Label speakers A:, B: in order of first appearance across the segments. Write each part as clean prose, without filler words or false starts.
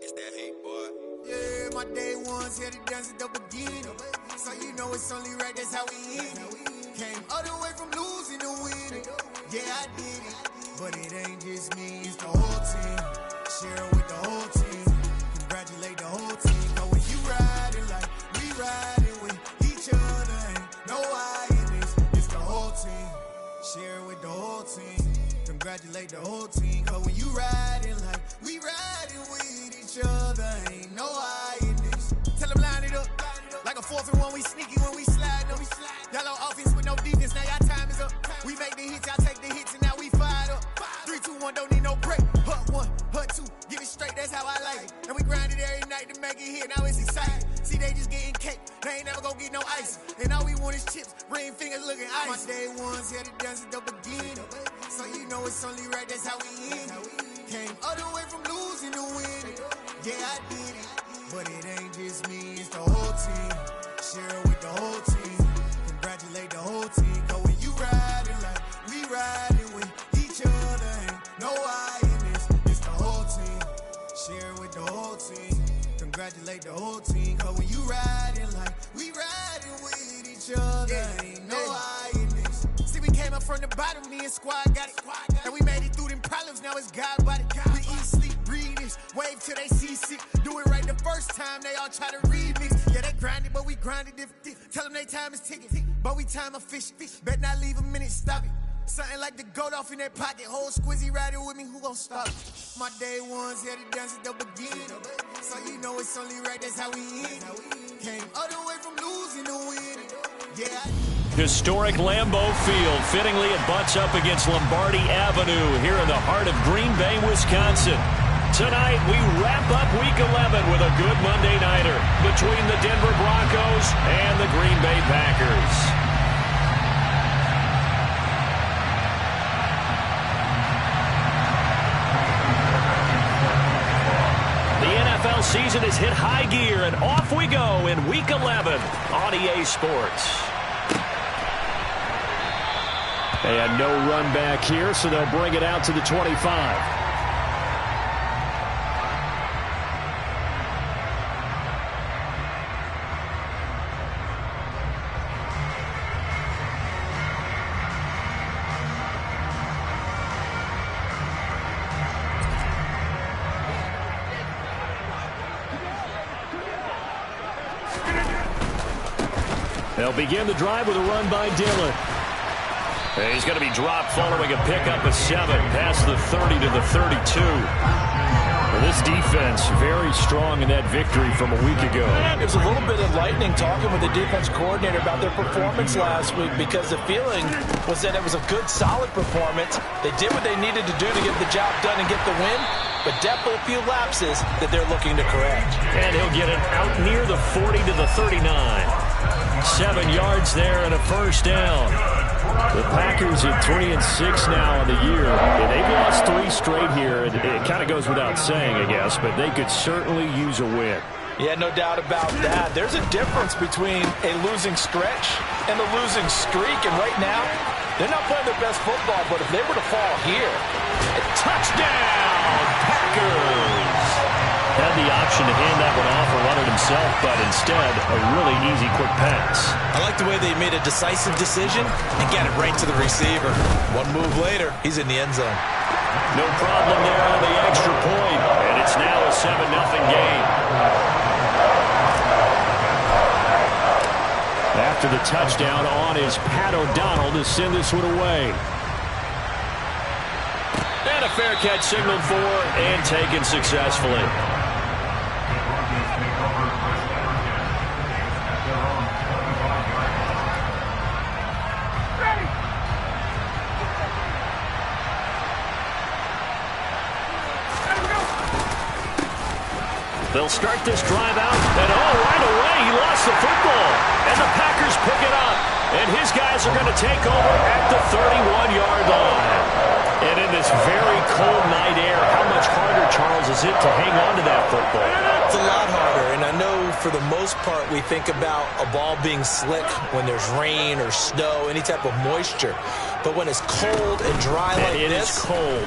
A: It's that hate, boy.
B: Yeah, my day ones here to dance at the beginning. So you know it's only right, that's how we end it. Came all the way from losing to winning. Yeah, I did it. But it ain't just me, it's the whole team. Share it with the whole team. Congratulate the whole team. Know when you riding like we riding with each other. Ain't no I in this, it's the whole team. Share it with the whole team. Congratulate the whole team. Cause when you riding like we riding with each other. Ain't no I in this. Tell them line it up. Like a 4th and 1, we sneaky when we slide them. Yellow offense with no defense, now y'all time is up. We make the hits, y'all take the hits, and now we fired up. 3, 2, 1, don't need no break. Hut 1, hut 2, give it straight, that's how I like it. And we grind it every night to make it hit, now it's exciting. See, they just getting cake, they ain't never gonna get no ice. And all we want is chips, ring fingers looking ice. My day ones here to dance at the beginning. So you know it's only right, that's how we end it. Came all the way from losing to winning. Yeah, I did it. But it ain't just me, it's the whole team. Share it with the whole team. Congratulate the whole team. Cause when you riding like we riding with each other. Ain't no I in this, it's the whole team. Share it with the whole team. Congratulate the whole team. Cause when you riding like we riding with each other. Ain't no I in this. See, we came up from the bottom, me and squad got it. And we made it through them problems, now it's God body. We eat, sleep, breathe this, wave till they see sick. Do it right the first time, they all try to remix. Yeah, they grinded, but we grinded different. Tell them they time is ticking, but we time efficient. Bet not leave a minute, stop it. Something like the goat off in their pocket. Whole squizzy riding with me, who gon' stop it? My day ones here to dance at the beginning. So you know it's only right, that's how we end it. Came all the way from losing to winning. Yeah,
C: Historic Lambeau Field. Fittingly, it butts up against Lombardi Avenue here in the heart of Green Bay, Wisconsin. Tonight, we wrap up Week 11 with a good Monday nighter between the Denver Broncos and the Green Bay Packers. The NFL season has hit high gear, and off we go in Week 11 on EA Sports. They had no run back here, so they'll bring it out to the 25. They'll begin the drive with a run by Dillon. He's going to be dropped following a pickup of 7 past the 30 to the 32. Well, this defense very strong in that victory from a week ago.
D: It was a little bit enlightening talking with the defense coordinator about their performance last week, because the feeling was that it was a good, solid performance. They did what they needed to do to get the job done and get the win, but definitely a few lapses that they're looking to correct.
C: And he'll get it out near the 40 to the 39. 7 yards there and a first down. The Packers at 3-6 now on the year. They've lost 3 straight here. It kind of goes without saying, I guess, but they could certainly use a win.
D: Yeah, no doubt about that. There's a difference between a losing stretch and a losing streak, and right now, they're not playing their best football, but if they were to fall here, a touchdown, Packers!
C: Had the option to hand that one off or run it himself, but instead, a really easy quick pass.
E: I like the way they made a decisive decision and got it right to the receiver. One move later, he's in the end zone.
C: No problem there on the extra point, and it's now a 7-0 game. After the touchdown, on is Pat O'Donnell to send this one away. And a fair catch signaled for and taken successfully. They'll start this drive out, and right away, he lost the football. And the Packers pick it up, and his guys are going to take over at the 31-yard line. And in this very cold night air, how much harder Charles, is it to hang on to that football?
D: It's a lot harder, and I know for the most part we think about a ball being slick when there's rain or snow, any type of moisture. But when it's cold and dry like this,
C: it is cold,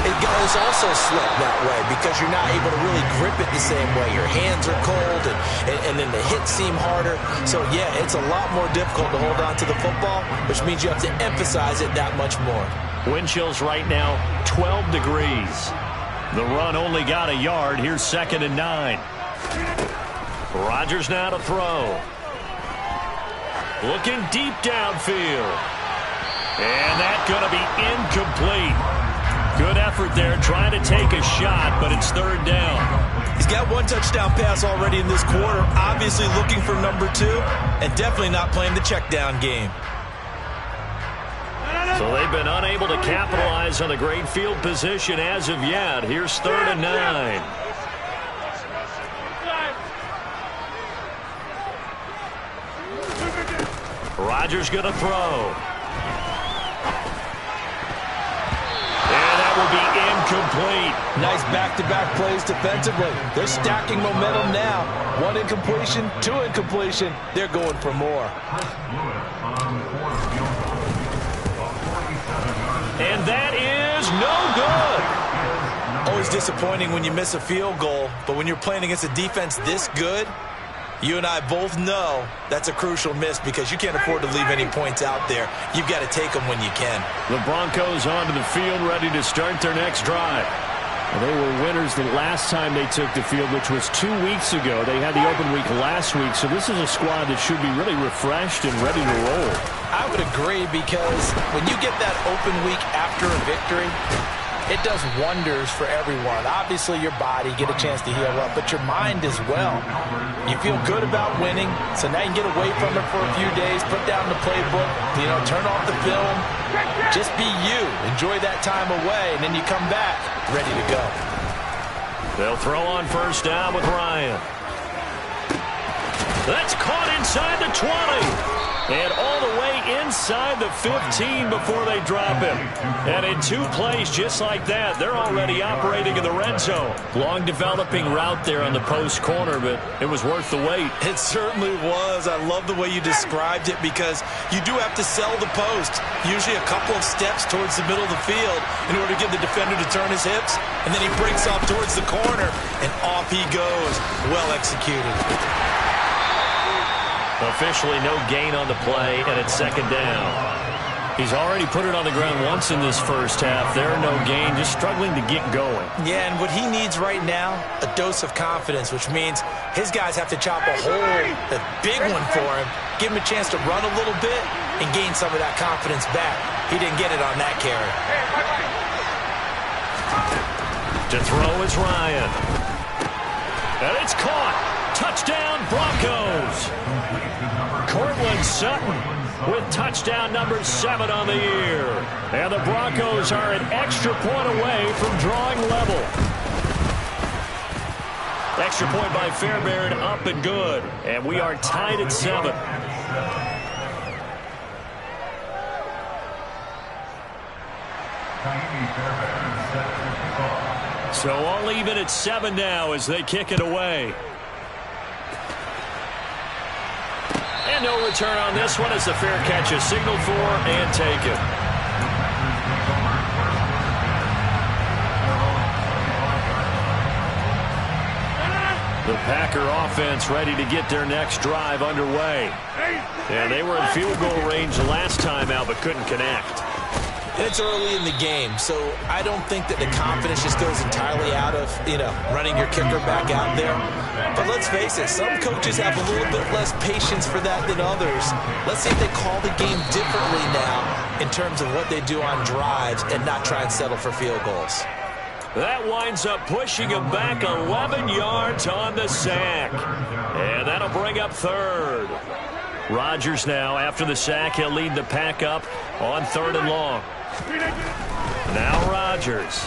D: it goes also slick that way because you're not able to really grip it the same way. Your hands are cold, and then the hits seem harder. So, yeah, it's a lot more difficult to hold on to the football, which means you have to emphasize it that much more.
C: Wind chills right now, 12 degrees. The run only got a yard. Here's 2nd and 9. Rodgers now to throw. Looking deep downfield. And that's going to be incomplete. Good effort there, trying to take a shot, but it's 3rd down.
D: He's got 1 touchdown pass already in this quarter, obviously looking for number 2, and definitely not playing the check down game.
C: So they've been unable to capitalize on the great field position as of yet. Here's 3rd and 9. Rodgers going to throw. And that will be incomplete.
D: Nice back-to-back plays defensively. They're stacking momentum now. 1 incompletion, 2 incompletion. They're going for more.
C: And that is no good.
D: Always disappointing when you miss a field goal, but when you're playing against a defense this good, you and I both know that's a crucial miss because you can't afford to leave any points out there. You've got to take them when you can.
C: The Broncos onto the field, ready to start their next drive. And they were winners the last time they took the field, which was 2 weeks ago. They had the open week last week, so this is a squad that should be really refreshed and ready to roll.
D: I would agree because when you get that open week after a victory, it does wonders for everyone. Obviously, your body, get a chance to heal up, but your mind as well. You feel good about winning, so now you can get away from it for a few days, put down the playbook, turn off the film. Just be you. Enjoy that time away, and then you come back ready to go.
C: They'll throw on 1st down with Ryan. That's caught inside the 20. And all the way inside the 15 before they drop him. And in 2 plays just like that, they're already operating in the red zone. Long developing route there on the post corner, but it was worth the wait.
D: It certainly was. I love the way you described it because you do have to sell the post. Usually a couple of steps towards the middle of the field in order to get the defender to turn his hips. And then he breaks off towards the corner, and off he goes. Well executed.
C: Officially no gain on the play, and it's 2nd down. He's already put it on the ground once in this first half. There, no gain, just struggling to get going.
D: Yeah, and what he needs right now, a dose of confidence, which means his guys have to chop a hole, a big one for him, give him a chance to run a little bit and gain some of that confidence back. He didn't get it on that carry.
C: To throw is Ryan. And it's caught. Touchdown, Broncos. Cortland Sutton with touchdown number 7 on the year. And the Broncos are an extra point away from drawing level. Extra point by Fairbairn, up and good. And we are tied at 7. So all even at 7 now as they kick it away. And no return on this one as the fair catch is signaled for and taken. The Packer offense ready to get their next drive underway. And they were in field goal range the last time out but couldn't connect.
D: And it's early in the game, so I don't think that the confidence just goes entirely out of, running your kicker back out there. But let's face it, some coaches have a little bit less patience for that than others. Let's see if they call the game differently now in terms of what they do on drives and not try and settle for field goals.
C: That winds up pushing him back 11 yards on the sack. And that'll bring up 3rd. Rodgers now, after the sack, he'll lead the pack up on 3rd and long. Now Rodgers.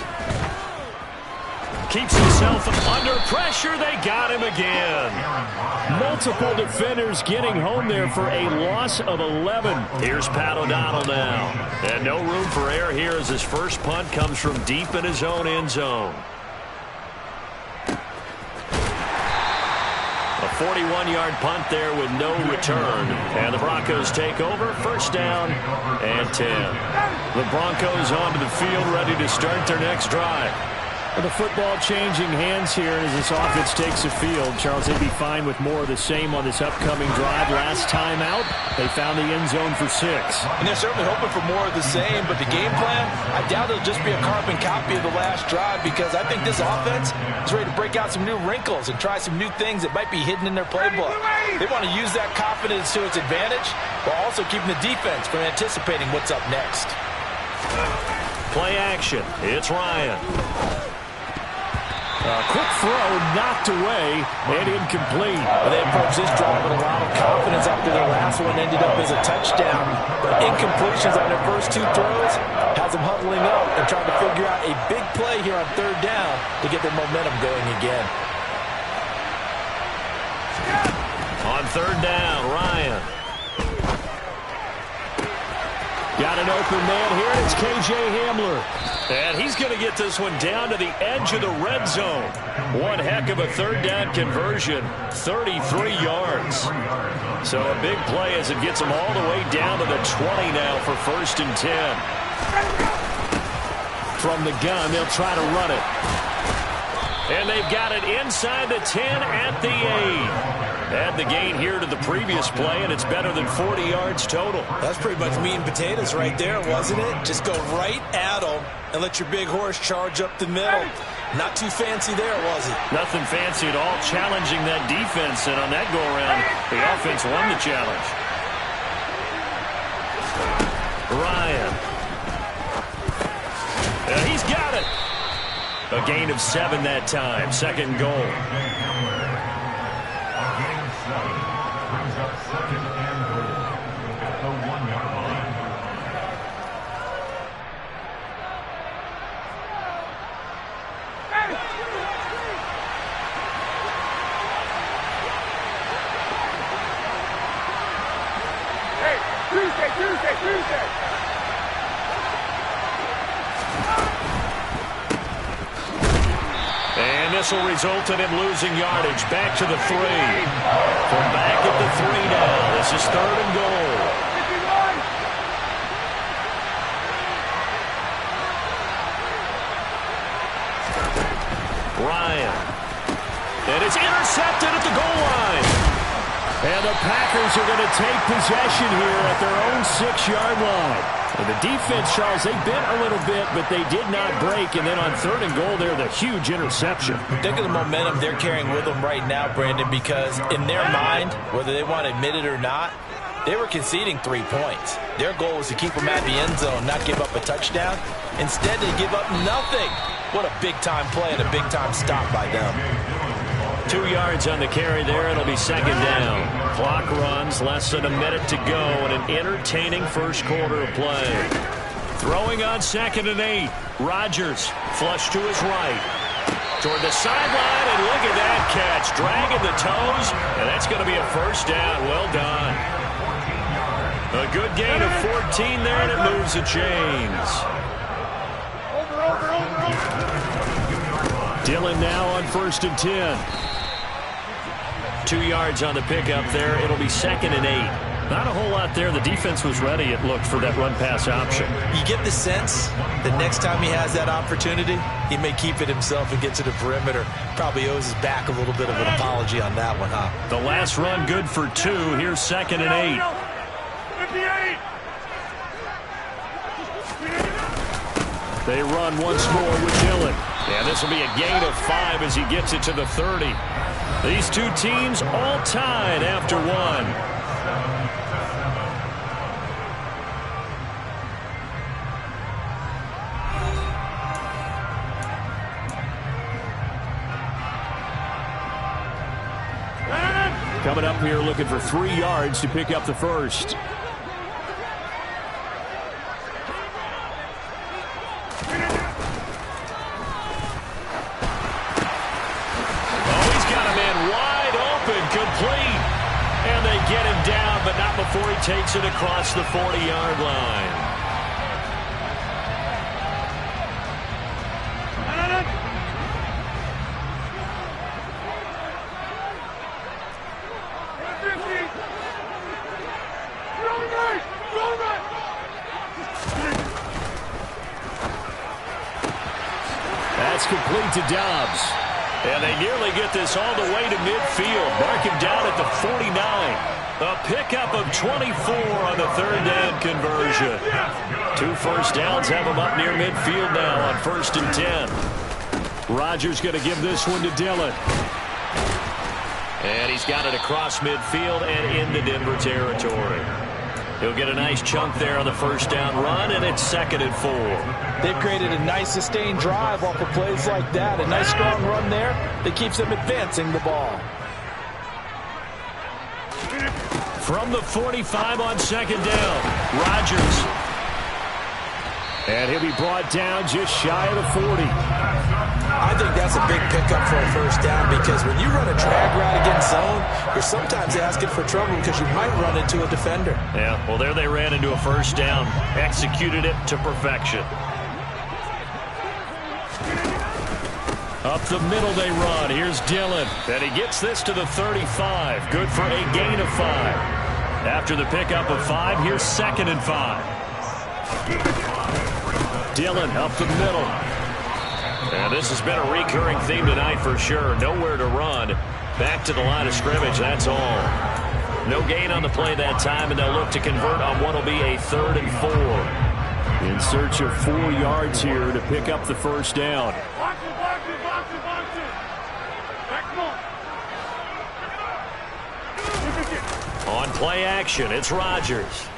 C: Keeps himself under pressure. They got him again. Multiple defenders getting home there for a loss of 11. Here's Pat O'Donnell now. And no room for error here as his first punt comes from deep in his own end zone. A 41-yard punt there with no return. And the Broncos take over. First down and 10. The Broncos onto the field ready to start their next drive. The football changing hands here as this offense takes the field. Charles, they'd be fine with more of the same on this upcoming drive. Last time out, they found the end zone for 6.
D: And they're certainly hoping for more of the same, but the game plan, I doubt it'll just be a carbon copy of the last drive because I think this offense is ready to break out some new wrinkles and try some new things that might be hidden in their playbook. They want to use that confidence to its advantage while also keeping the defense from anticipating what's up next.
C: Play action. It's Ryan. Quick throw, knocked away, and incomplete.
D: They approached this drive with a lot of confidence after their last one ended up as a touchdown. But incompletions on their first 2 throws has them huddling up and trying to figure out a big play here on 3rd down to get their momentum going again.
C: On 3rd down, Ryan. Got an open man here, and it's K.J. Hamler. And he's going to get this one down to the edge of the red zone. One heck of a 3rd down conversion, 33 yards. So a big play as it gets them all the way down to the 20 now for 1st and 10. From the gun, they'll try to run it. And they've got it inside the 10 at the 8. Add the gain here to the previous play, and it's better than 40 yards total.
E: That's pretty much meat and potatoes right there, wasn't it? Just go right at them and let your big horse charge up the middle. Not too fancy there, was it?
C: Nothing fancy at all, challenging that defense, and on that go-around, the offense won the challenge. Ryan. And he's got it. A gain of 7 that time, 2nd goal.
A: Brings up 2nd and goal at the 1-yard line.
F: Hey, Tuesday.
C: And this will result in him losing yardage. Back to the 3. From back at the 3 now. This is 3rd and goal. Ryan. And it's intercepted at the goal line. And the Packers are going to take possession here at their own 6-yard line. And the defense, Charles, they bit a little bit, but they did not break. And then on 3rd and goal, they're the huge interception.
D: Think of the momentum they're carrying with them right now, Brandon, because in their mind, whether they want to admit it or not, they were conceding 3 points. Their goal was to keep them at the end zone, not give up a touchdown. Instead, they give up nothing. What a big-time play and a big-time stop by them.
C: 2 yards on the carry there. It'll be 2nd down. Clock runs, less than a minute to go, and an entertaining first quarter of play. Throwing on 2nd and 8. Rodgers flush to his right. Toward the sideline, and look at that catch. Dragging the toes, and that's going to be a 1st down. Well done. A good gain of 14 there, and it moves the chains. Dillon now on 1st and 10. 2 yards on the pickup there. It'll be 2nd and 8. Not a whole lot there. The defense was ready, it looked, for that run-pass option.
D: You get the sense that next time he has that opportunity, he may keep it himself and get to the perimeter. Probably owes his back a little bit of an apology on that one, huh?
C: The last run good for 2. Here's 2nd and 8. 58. They run once more with Dillon. And this will be a gain of 5 as he gets it to the 30. These two teams all tied after 1. Coming up here looking for 3 yards to pick up the first. before he takes it across the 40-yard line. That's complete to Dobbs. And they nearly get this all the way to midfield. Mark him down at the 49. A pickup of 24 on the third down conversion. 2 first downs have him up near midfield now on 1st and 10. Rodgers going to give this one to Dillon. And he's got it across midfield and into Denver territory. He'll get a nice chunk there on the first down run, and it's 2nd and 4.
D: They've created a nice sustained drive off of plays like that. A nice strong run there that keeps them advancing the ball.
C: From the 45 on 2nd down, Rodgers. And he'll be brought down just shy of the 40.
E: I think that's a big pickup for a first down because when you run a drag route against zone, you're sometimes asking for trouble because you might run into a defender.
C: Yeah, well, there they ran into a first down. Executed it to perfection. Up the middle they run. Here's Dillon. And he gets this to the 35. Good for a gain of 5. After the pickup of 5, here's 2nd and 5. Dillon up the middle. And this has been a recurring theme tonight for sure. Nowhere to run. Back to the line of scrimmage, that's all. No gain on the play that time, and they'll look to convert on what will be a 3rd and 4. In search of 4 yards here to pick up the first down. On play action, it's Rodgers.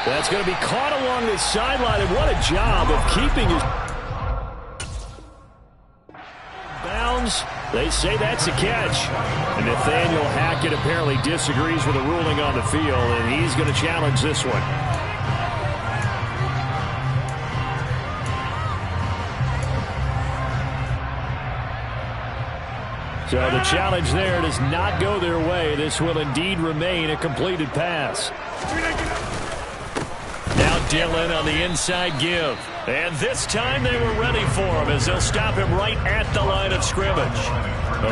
C: That's going to be caught along the sideline, and what a job of keeping his bounds. They say that's a catch. And Nathaniel Hackett apparently disagrees with the ruling on the field, and he's going to challenge this one. So the challenge there does not go their way. This will indeed remain a completed pass. Now Dillon on the inside give. And this time they were ready for him as they'll stop him right at the line of scrimmage.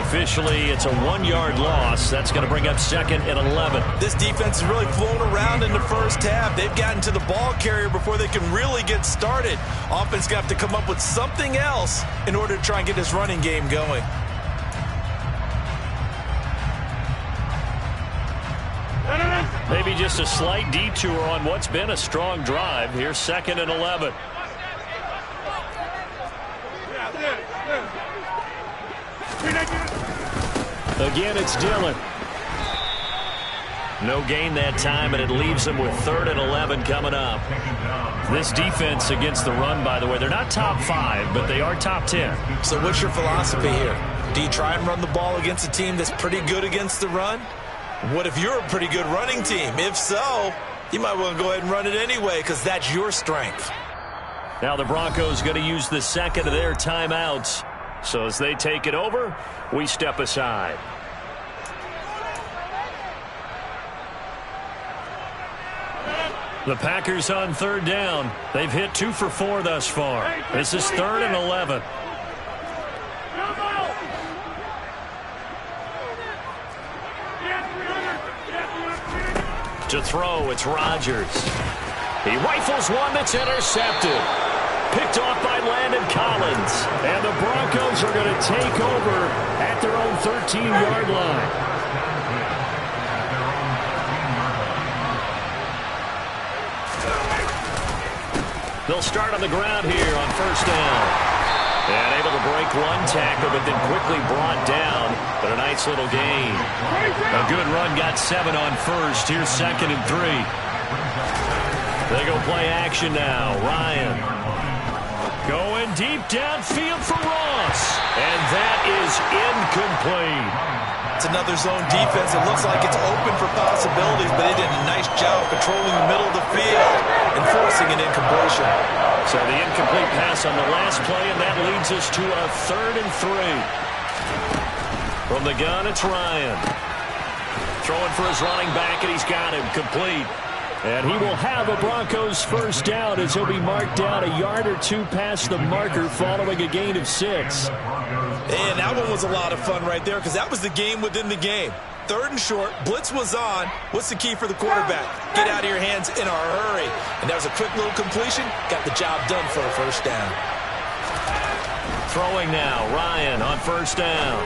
C: Officially, it's a 1-yard loss. That's going to bring up 2nd and 11.
E: This defense is really flown around in the first half. They've gotten to the ball carrier before they can really get started. Offense got to come up with something else in order to try and get this running game going.
C: Maybe just a slight detour on what's been a strong drive. Here's 2nd and 11. Again, it's Dillon. No gain that time, and it leaves them with 3rd and 11 coming up. This defense against the run, by the way, they're not top 5, but they are top 10.
E: So what's your philosophy here? Do you try and run the ball against a team that's pretty good against the run? What if you're a pretty good running team? If so, you might want to go ahead and run it anyway because that's your strength.
C: Now the Broncos going to use the 2nd of their timeouts. So as they take it over, we step aside. The Packers on 3rd down. They've hit 2 for 4 thus far. This is 3rd and 11. To throw, it's Rodgers. He rifles one that's intercepted. Picked off by Landon Collins. And the Broncos are going to take over at their own 13-yard line. They'll start on the ground here on 1st down. And able to break one tackle, but then quickly brought down. But a nice little gain. A good run, got 7 on 1st. Here's 2nd and 3. They go play action now. Ryan going deep downfield for Ross. And that is incomplete.
E: It's another zone defense. It looks like it's open for possibilities, but they did a nice job controlling the middle of the field and forcing an incompletion.
C: So the incomplete pass on the last play, and that leads us to a 3rd and 3. From the gun, it's Ryan. Throwing for his running back, and he's got him complete. And he will have a Broncos first down as he'll be marked down a yard or two past the marker following a gain of 6.
E: And that one was a lot of fun right there because that was the game within the game. 3rd and short, blitz was on. What's the key for the quarterback? Get out of your hands in a hurry. And that was a quick little completion. Got the job done for a first down.
C: Throwing now, Ryan on first down.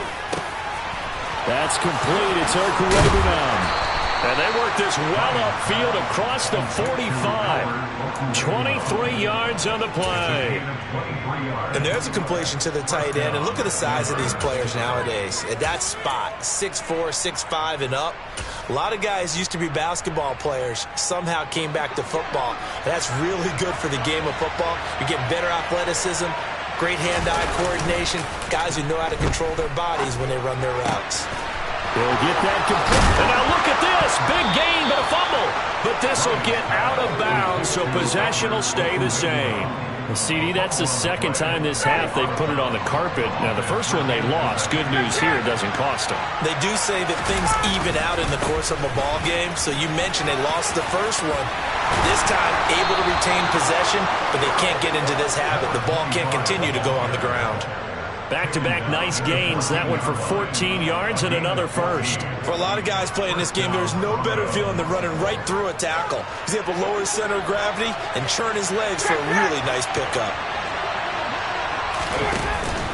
C: That's complete. It's Okurebunom. And they work this well upfield across the 45. 23 yards on the play.
E: And there's a completion to the tight end. And look at the size of these players nowadays. At that spot, 6'4", 6'5", and up. A lot of guys used to be basketball players, somehow came back to football. That's really good for the game of football. You're getting better athleticism, great hand-eye coordination, guys who know how to control their bodies when they run their routes.
C: They'll get that complete. And now look at this. Big gain, but a fumble. But this will get out of bounds, so possession will stay the same. CD, that's the second time this half they've put it on the carpet. Now, the first one they lost. Good news here, it doesn't cost them.
E: They do say that things even out in the course of a ball game. So you mentioned they lost the first one. This time, able to retain possession, but they can't get into this habit. The ball can't continue to go on the ground.
C: Back-to-back nice gains. That one for 14 yards and another first.
E: For a lot of guys playing this game, there's no better feeling than running right through a tackle. He's able to lower his center of gravity and churn his legs for a really nice pickup.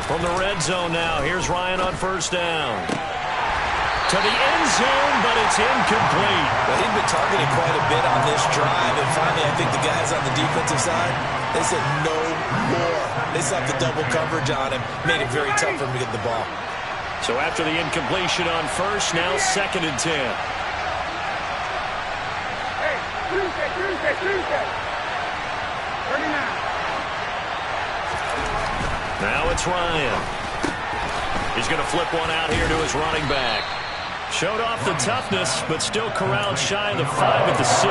C: From the red zone now, here's Ryan on first down. To the end zone, but it's incomplete.
E: Well, he's been targeted quite a bit on this drive, and finally I think the guys on the defensive side, they said no more. They slapped the double coverage on him, made it very tough for him to get the ball.
C: So after the incompletion on first, now 2nd and 10.
F: Hey, Tuesday. 39.
C: Now it's Ryan. He's going to flip one out here to his running back. Showed off the toughness, but still corralled shy of the 5 at the 6.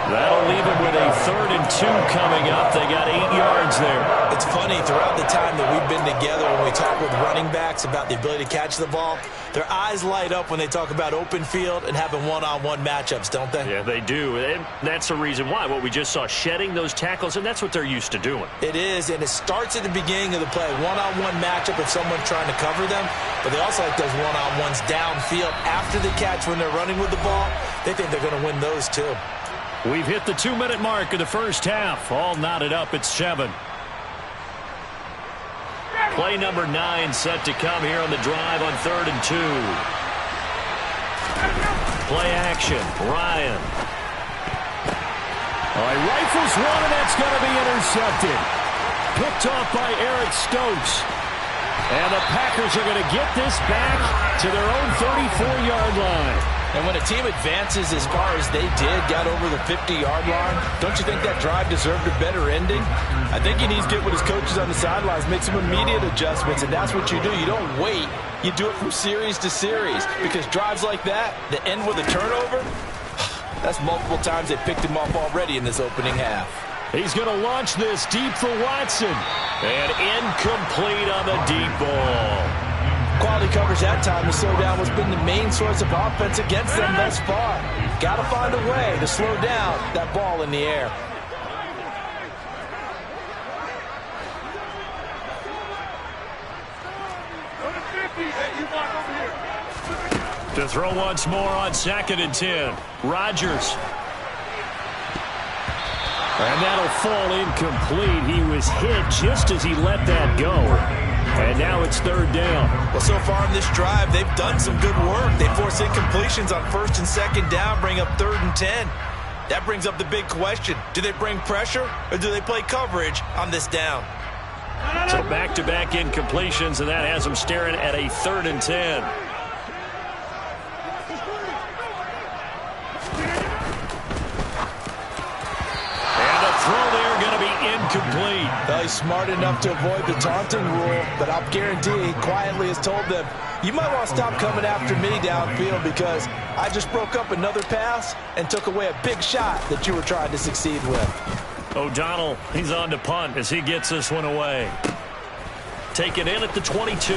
C: That'll leave him with a 3rd and 2 coming up. They got 8 yards there.
E: It's funny, throughout the time that we've been together, when we talk with running backs about the ability to catch the ball, their eyes light up when they talk about open field and having one-on-one matchups, don't they?
C: Yeah, they do. And that's the reason why. What we just saw, shedding those tackles, and that's what they're used to doing.
E: It is, and it starts at the beginning of the play. One-on-one matchup if someone's trying to cover them, but they also like those one-on-ones downfield after the catch when they're running with the ball. They think they're going to win those too.
C: We've hit the 2-minute mark of the first half. All knotted up at 7. Play number 9 set to come here on the drive on 3rd and 2. Play action. Ryan. He rifles one, and that's going to be intercepted. Picked off by Eric Stokes. And the Packers are going to get this back to their own 34-yard line.
D: And when a team advances as far as they did, got over the 50-yard line, don't you think that drive deserved a better ending? I think he needs to get with his coaches on the sidelines, make some immediate adjustments, and that's what you do. You don't wait. You do it from series to series, because drives like that end with a turnover, that's multiple times they picked him off already in this opening half.
C: He's going to launch this deep for Watson. And incomplete on the deep ball.
D: Quality coverage that time to slow down what's been the main source of offense against them thus far. Got to find a way to slow down that ball in the air.
C: To throw once more on 2nd and 10. Rodgers. And that'll fall incomplete. He was hit just as he let that go. And now it's 3rd down.
E: Well, so far in this drive, they've done some good work. They force incompletions on 1st and 2nd down, bring up 3rd and 10. That brings up the big question. Do they bring pressure or do they play coverage on this down?
C: So back-to-back incompletions, and that has them staring at a 3rd and 10. Incomplete.
D: Well, he's smart enough to avoid the taunting rule, but I'll guarantee he quietly has told them, you might want to stop coming after me downfield because I just broke up another pass and took away a big shot that you were trying to succeed with.
C: O'Donnell, he's on to punt as he gets this one away. Taken in at the 22.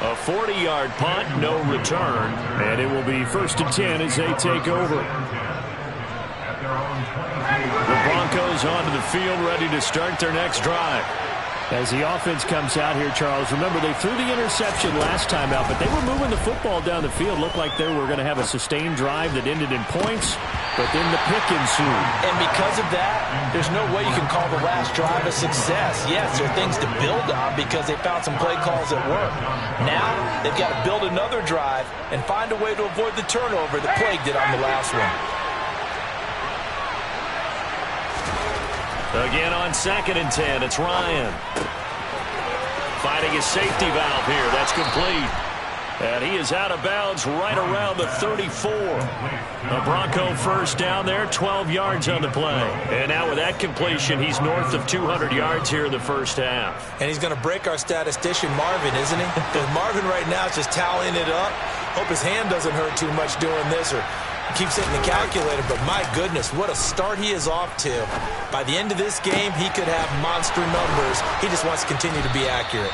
C: A 40-yard punt, no return, and it will be 1st and 10 as they take over. The Broncos onto the field, ready to start their next drive. As the offense comes out here, Charles, remember they threw the interception last time out, but they were moving the football down the field. Looked like they were going to have a sustained drive that ended in points, but then the pick ensued.
D: And because of that, there's no way you can call the last drive a success. Yes, there are things to build on because they found some play calls that work. Now they've got to build another drive and find a way to avoid the turnover that plagued it on the last one.
C: Again on 2nd and 10, it's Ryan. Finding his safety valve here. That's complete. And he is out of bounds right around the 34. A Bronco first down there, 12 yards on the play. And now with that completion, he's north of 200 yards here in the first half.
E: And he's going to break our statistician Marvin, isn't he? Because Marvin right now is just tallying it up. Hope his hand doesn't hurt too much doing this or keeps hitting the calculator, but my goodness, what a start he is off to. By the end of this game, he could have monster numbers. He just wants to continue to be accurate.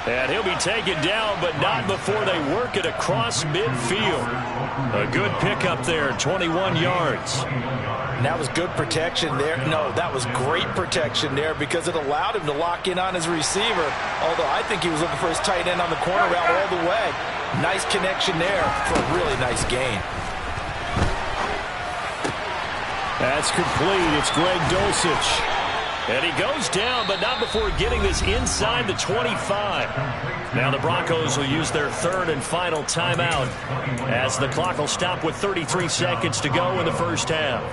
C: And he'll be taken down, but not before they work it across midfield. A good pickup there, 21 yards.
D: And that was good protection there. No, that was great protection there because it allowed him to lock in on his receiver, although I think he was looking for his tight end on the corner route all the way. Nice connection there for a really nice gain.
C: That's complete. It's Greg Dulcich. And he goes down, but not before getting this inside the 25. Now the Broncos will use their 3rd and final timeout as the clock will stop with 33 seconds to go in the first half.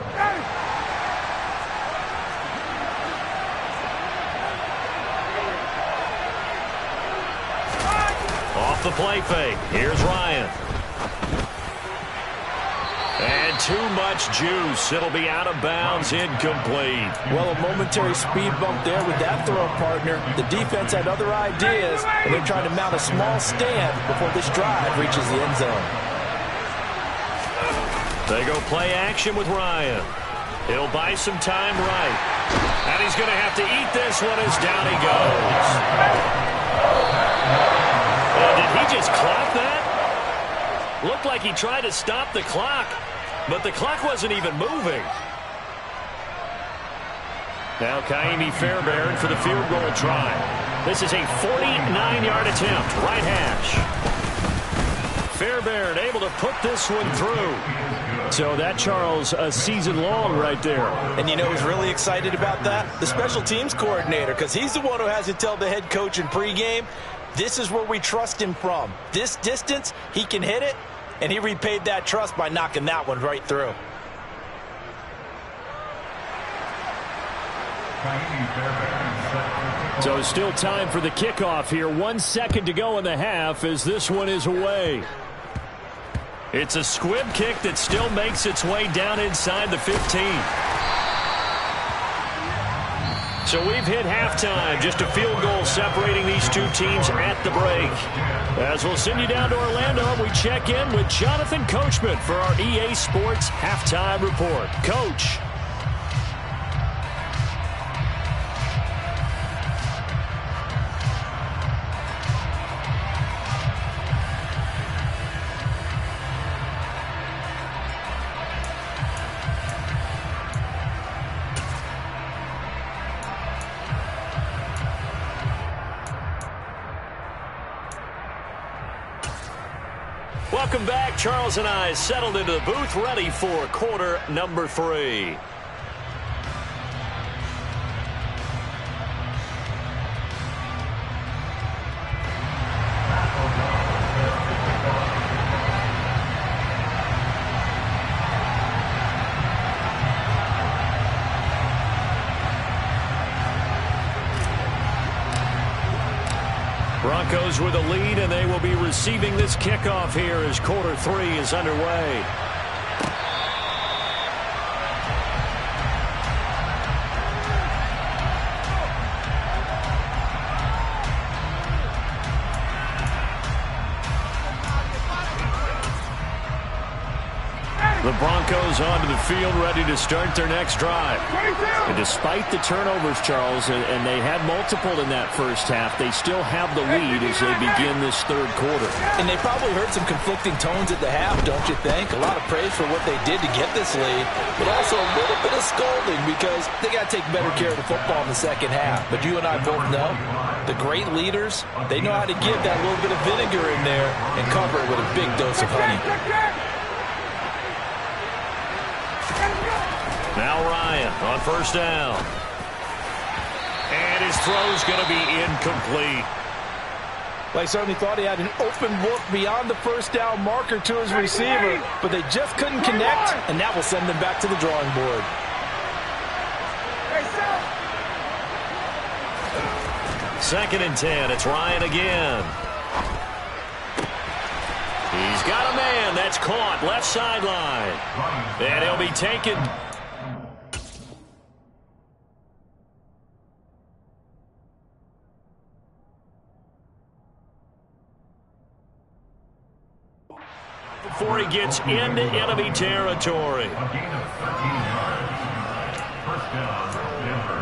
C: Off the play fake. Here's Ryan. And too much juice. It'll be out of bounds, incomplete.
D: Well, a momentary speed bump there with that throw partner. The defense had other ideas, and they're trying to mount a small stand before this drive reaches the end zone.
C: They go play action with Ryan. He'll buy some time right. And he's going to have to eat this one as down he goes. Did he just clock that? Looked like he tried to stop the clock, but the clock wasn't even moving. Now Kaimi Fairbairn for the field goal try. This is a 49-yard attempt, right hash. Fairbairn able to put this one through. So that, Charles, a season long right there.
D: And you know who's really excited about that? The special teams coordinator, because he's the one who has to tell the head coach in pregame, this is where we trust him from. This distance, he can hit it, and he repaid that trust by knocking that one right through.
C: So still time for the kickoff here. 1 second to go in the half as this one is away. It's a squib kick that still makes its way down inside the 15. So we've hit halftime. Just a field goal separating these two teams at the break. As we'll send you down to Orlando, we check in with Jonathan Coachman for our EA Sports Halftime Report. Coach. Welcome back. Charles and I settled into the booth, ready for quarter number 3. Broncos with a lead, and they will be receiving this kickoff here as quarter 3 is underway. The The Broncos onto the field, ready to start their next drive. And despite the turnovers, Charles, and they had multiple in that first half, they still have the lead as they begin this third quarter.
D: And they probably heard some conflicting tones at the half, don't you think? A lot of praise for what they did to get this lead, but also a little bit of scolding because they got to take better care of the football in the second half. But you and I both know the great leaders, they know how to give that little bit of vinegar in there and cover it with a big dose of honey.
C: Now Ryan on first down. And his throw's going to be incomplete.
D: Well, he certainly thought he had an open look beyond the first down marker to his receiver, but they just couldn't connect, and that will send them back to the drawing board.
C: Second and 10. It's Ryan again. He's got a man. That's caught. Left sideline. And he'll be taken. Before he gets into enemy territory.
A: A gain of 13 yards. First down, Denver.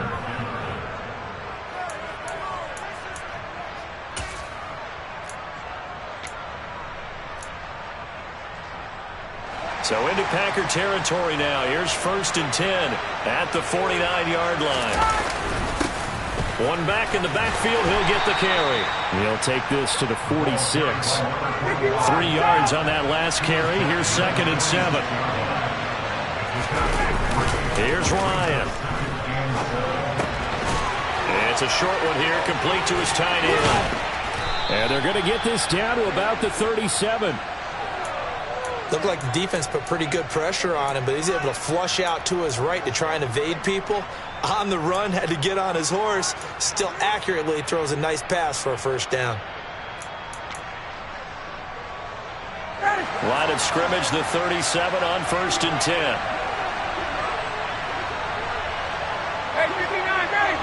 C: So into Packer territory now. Here's first and 10 at the 49-yard line. One back in the backfield. He'll get the carry. He'll take this to the 46. 3 yards on that last carry. Here's second and 7. Here's Ryan. It's a short one here, complete to his tight end. And they're going to get this down to about the 37.
D: Looked like the defense put pretty good pressure on him, but he's able to flush out to his right to try and evade people. On the run, had to get on his horse. Still accurately throws a nice pass for a first down.
C: Line of scrimmage, the 37 on first and 10.
F: Hey, 59, hey!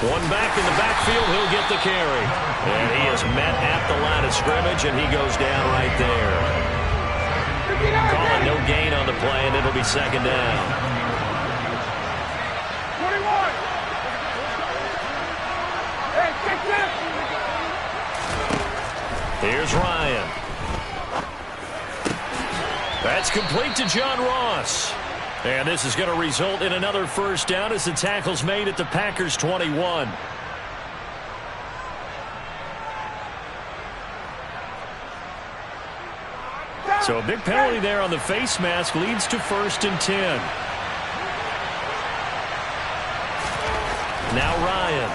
C: One back in the backfield, he'll get the carry. And he is met at the line of scrimmage, and he goes down right there. Calling no gain on the play, and it'll be second down.
F: 21! Hey, check that!
C: Here's Ryan. That's complete to John Ross. And this is going to result in another first down as the tackle's made at the Packers' 21. So a big penalty there on the face mask leads to first and 10. Now Ryan.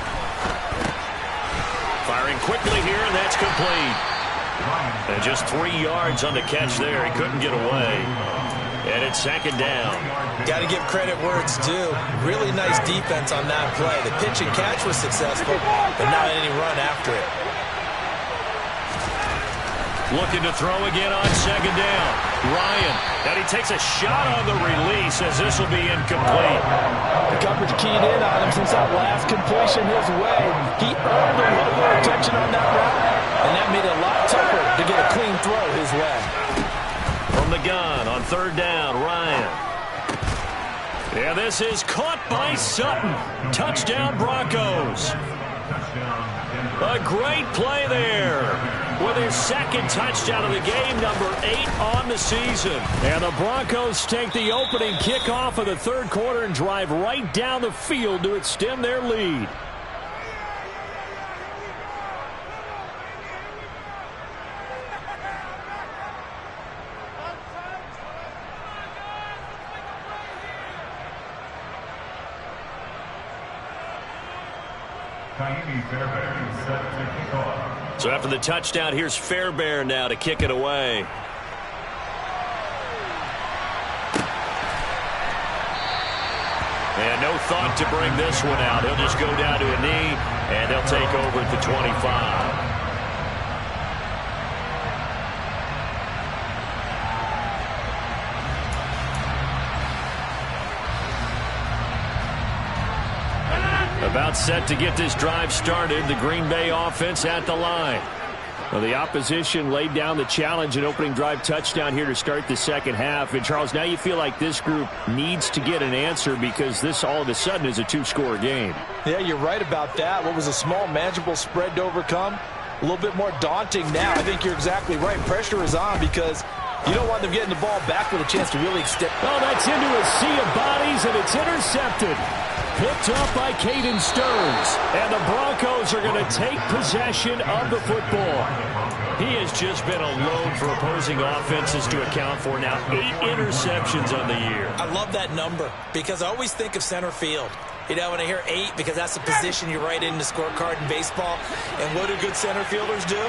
C: Firing quickly here, and that's complete. And just 3 yards on the catch there. He couldn't get away. And it's second down.
D: Got to give credit where it's due. Really nice defense on that play. The pitch and catch was successful, but not any run after it.
C: Looking to throw again on second down. Ryan, and he takes a shot on the release as this will be incomplete.
D: The coverage keyed in on him since that last completion his way. He earned a little more attention on that route, and that made it a lot tougher to get a clean throw his way.
C: From the gun on third down, Ryan. Yeah, this is caught by Sutton. Touchdown, Broncos. A great play there with his second touchdown of the game, number 8 on the season. And the Broncos take the opening kickoff of the third quarter and drive right down the field to extend their lead. So after the touchdown, here's Fairbairn now to kick it away. And no thought to bring this one out. He'll just go down to a knee, and they'll take over at the 25. About set to get this drive started. The Green Bay offense at the line. Well, the opposition laid down the challenge, an opening drive touchdown here to start the second half. And, Charles, now you feel like this group needs to get an answer because this all of a sudden is a two-score game.
D: Yeah, you're right about that. What was a small, manageable spread to overcome? A little bit more daunting now. I think you're exactly right. Pressure is on because you don't want them getting the ball back with a chance to really extend.
C: Oh, that's into a sea of bodies, and it's intercepted. Picked up by Caden Stearns. And the Broncos are going to take possession of the football. He has just been a load for opposing offenses to account for now. 8 interceptions on the year.
E: I love that number because I always think of center field. You know, when I hear 8, because that's the position you write in the scorecard in baseball. And what do good center fielders do?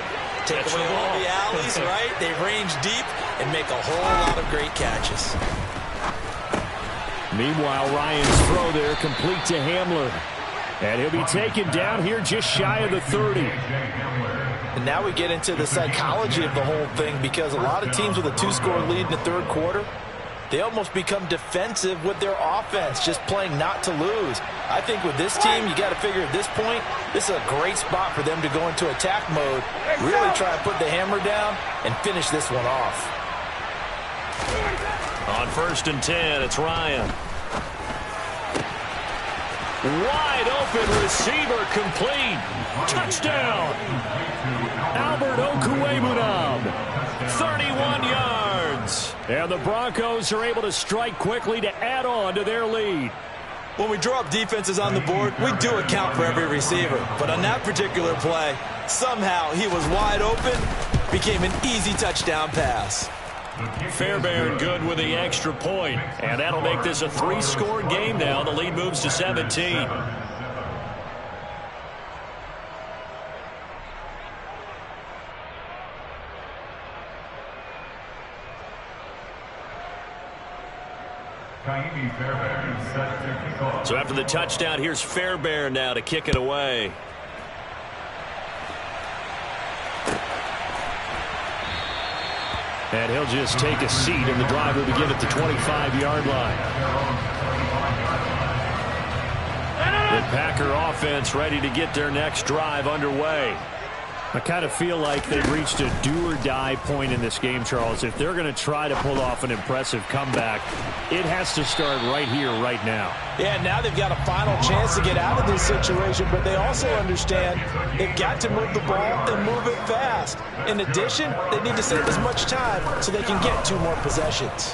E: Take away all the alleys, right? They range deep and make a whole lot of great catches.
C: Meanwhile, Ryan's throw there complete to Hamler. And he'll be taken down here just shy of the 30.
D: And now we get into the psychology of the whole thing because a lot of teams with a 2-score lead in the third quarter, they almost become defensive with their offense, just playing not to lose. I think with this team, you got to figure at this point, this is a great spot for them to go into attack mode, really try to put the hammer down and finish this one off.
C: On 1st and 10, it's Ryan. Wide open receiver complete. Touchdown. Albert Okwuegbunam. 31 yards. And the Broncos are able to strike quickly to add on to their lead.
E: When we draw up defenses on the board, we do account for every receiver. But on that particular play, somehow he was wide open, became an easy touchdown pass.
C: Fairbairn good with the extra point. And that'll make this a 3-score game now. The lead moves to 17. So after the touchdown, here's Fairbairn now to kick it away. And he'll just take a seat, and the drive will begin at the 25-yard line. The Packer offense ready to get their next drive underway. I kind of feel like they've reached a do-or-die point in this game, Charles. If they're going to try to pull off an impressive comeback, it has to start right here, right now.
D: Yeah, now they've got a final chance to get out of this situation, but they also understand they've got to move the ball and move it fast. In addition, they need to save as much time so they can get 2 more possessions.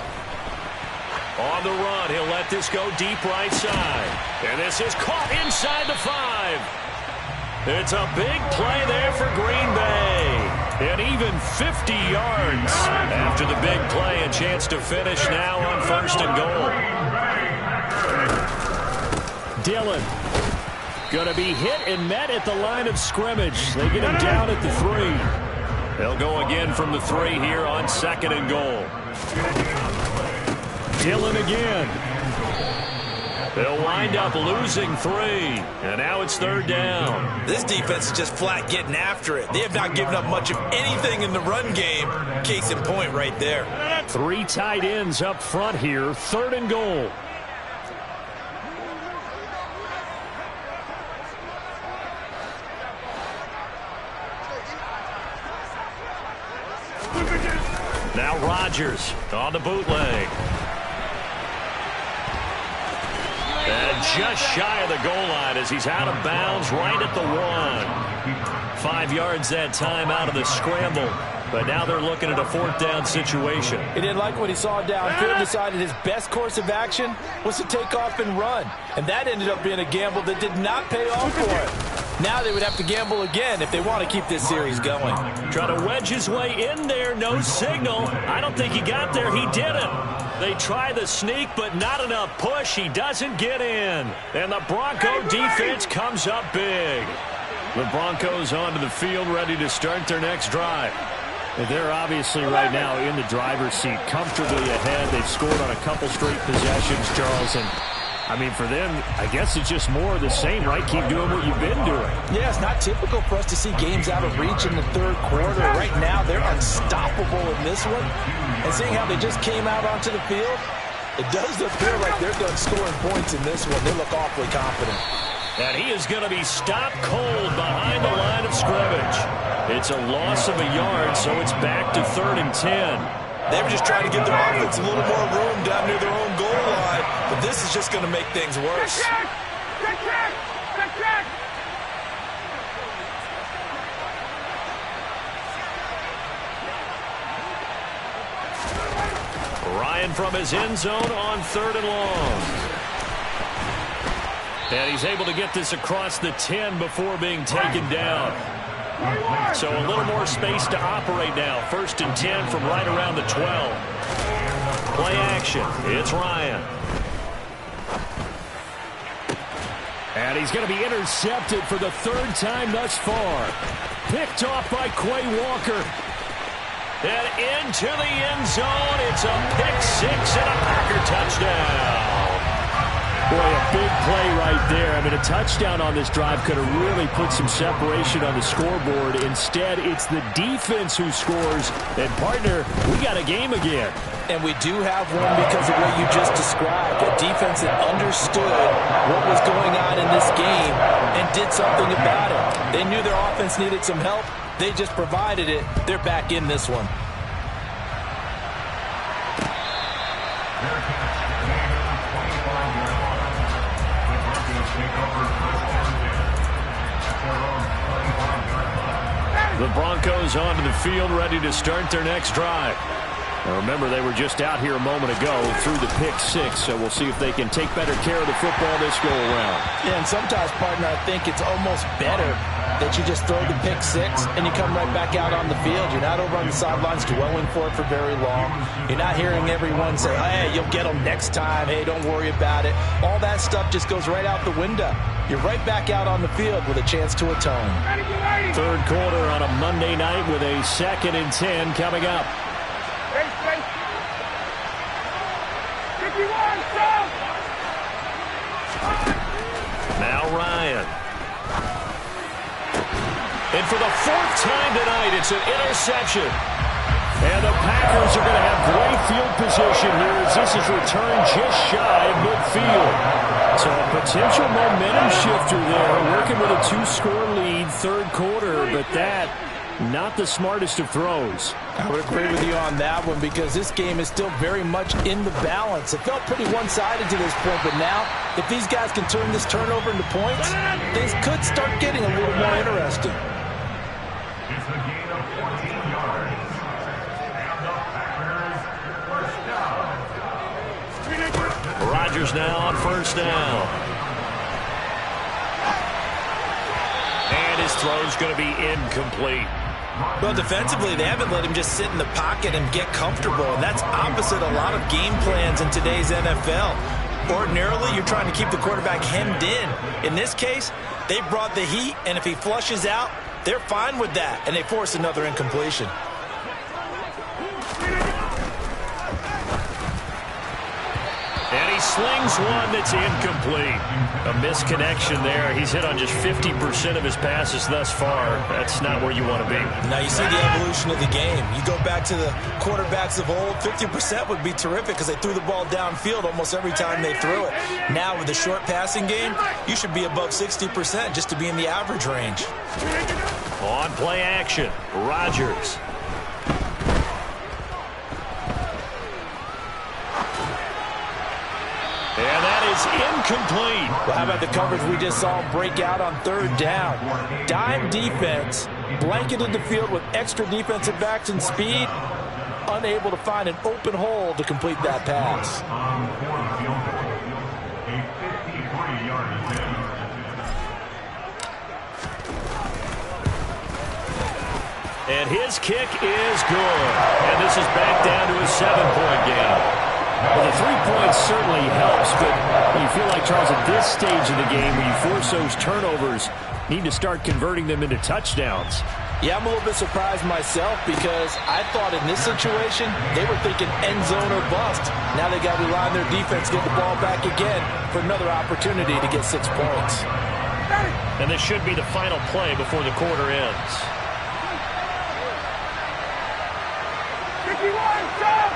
C: On the run, he'll let this go deep right side. And this is caught inside the 5. It's a big play there for Green Bay. And even 50 yards after the big play. A chance to finish now on 1st and goal. Dillon going to be hit and met at the line of scrimmage. They get him down at the 3. They'll go again from the 3 here on 2nd and goal. Dillon again. They'll wind up losing 3. And now it's 3rd down.
E: This defense is just flat getting after it. They have not given up much of anything in the run game. Case in point right there.
C: 3 tight ends up front here. 3rd and goal. Now Rodgers on the bootleg. And just shy of the goal line as he's out of bounds right at the 1. 5 yards that time out of the scramble. But now they're looking at a 4th down situation.
D: He didn't like what he saw downfield, decided his best course of action was to take off and run. And that ended up being a gamble that did not pay off for him. Now they would have to gamble again if they want to keep this series going.
C: Try to wedge his way in there, no signal. I don't think he got there, he didn't. They try the sneak, but not enough push. He doesn't get in. And the Bronco defense comes up big. The Broncos onto the field, ready to start their next drive. They're obviously right now in the driver's seat, comfortably ahead. They've scored on a couple straight possessions, Charles. And, I mean, for them, I guess it's just more of the same, right? Keep doing what you've been doing.
D: Yeah, it's not typical for us to see games out of reach in the third quarter. Right now, they're unstoppable in this one. And seeing how they just came out onto the field, it does feel like they're done scoring points in this one. They look awfully confident.
C: And he is going to be stopped cold behind the line of scrimmage. It's a loss of a yard, so it's back to 3rd and 10.
E: They were just trying to give their offense a little more room down near their own goal line, but this is just going to make things worse.
C: Ryan from his end zone on 3rd and long. And he's able to get this across the 10 before being taken down. So a little more space to operate now. 1st and 10 from right around the 12. Play action. It's Ryan. And he's going to be intercepted for the 3rd time thus far. Picked off by Quay Walker. And into the end zone. It's a pick 6 and a Packer touchdown. Boy, a big play right there. I mean, a touchdown on this drive could have really put some separation on the scoreboard. Instead, it's the defense who scores. And, partner, we got a game again.
D: And we do have one because of what you just described. A defense that understood what was going on in this game and did something about it. They knew their offense needed some help. They just provided it. They're back in this one.
C: The Broncos onto the field, ready to start their next drive. Now remember, they were just out here a moment ago through the pick 6, so we'll see if they can take better care of the football this go-around.
D: Yeah, and sometimes, partner, I think it's almost better that you just throw the pick 6 and you come right back out on the field. You're not over on the sidelines dwelling for it for very long. You're not hearing everyone say, hey, you'll get them next time. Hey, don't worry about it. All that stuff just goes right out the window. You're right back out on the field with a chance to atone.
C: 3rd quarter on a Monday night with a 2nd and 10 coming up. Now Ryan. And for the 4th time tonight, it's an interception. And the Packers are going to have great field position here as this is returned just shy of midfield. So a potential momentum shifter there, working with a 2-score lead, 3rd quarter, but that not the smartest of throws.
D: I would agree with you on that one because this game is still very much in the balance. It felt pretty one-sided to this point, but now if these guys can turn this turnover into points, things could start getting a little more interesting.
A: It's a gain of 14 yards. And the Packers first down.
C: Rodgers now on 1st down. And his throw's going to be incomplete.
E: Well, defensively, they haven't let him just sit in the pocket and get comfortable, and that's opposite a lot of game plans in today's NFL. Ordinarily, you're trying to keep the quarterback hemmed in. In this case, they brought the heat, and if he flushes out, they're fine with that, and they force another incompletion.
C: And he slings one that's incomplete. A misconnection there. He's hit on just 50% of his passes thus far. That's not where you want to be.
E: Now you see the evolution of the game. You go back to the quarterbacks of old, 50% would be terrific because they threw the ball downfield almost every time they threw it. Now with the short passing game, you should be above 60% just to be in the average range.
C: On play action, Rodgers. And that is incomplete.
D: Well, how about the coverage we just saw break out on 3rd down? Dime defense, blanketed the field with extra defensive backs and speed, unable to find an open hole to complete that pass.
A: On 4th field goal, a 53-yard attempt.
C: And his kick is good. And this is back down to a 7-point game. Well, the 3 points certainly helps, but you feel like, Charles, at this stage of the game, when you force those turnovers, need to start converting them into touchdowns.
D: Yeah, I'm a little bit surprised myself because I thought in this situation, they were thinking end zone or bust. Now they got to rely on their defense, get the ball back again for another opportunity to get 6 points.
C: And this should be the final play before the quarter ends.
F: 51, stop!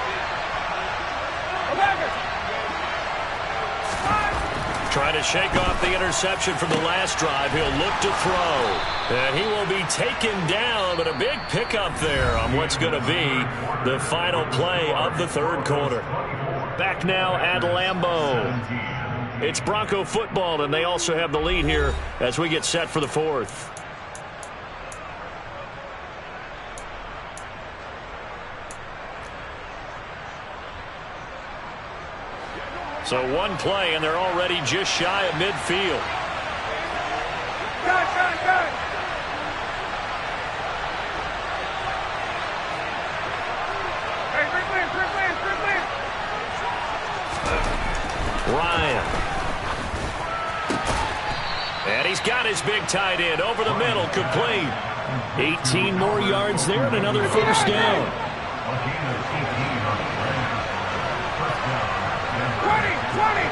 C: Trying to shake off the interception from the last drive. He'll look to throw. And he will be taken down, but a big pickup there on what's going to be the final play of the third quarter. Back now at Lambeau. It's Bronco football, and they also have the lead here as we get set for the fourth. So one play, and they're already just shy of midfield.
F: Cut. Hey, free play.
C: Ryan. And he's got his big tight end over the middle, complete. 18 more yards there and another first down.
F: 20.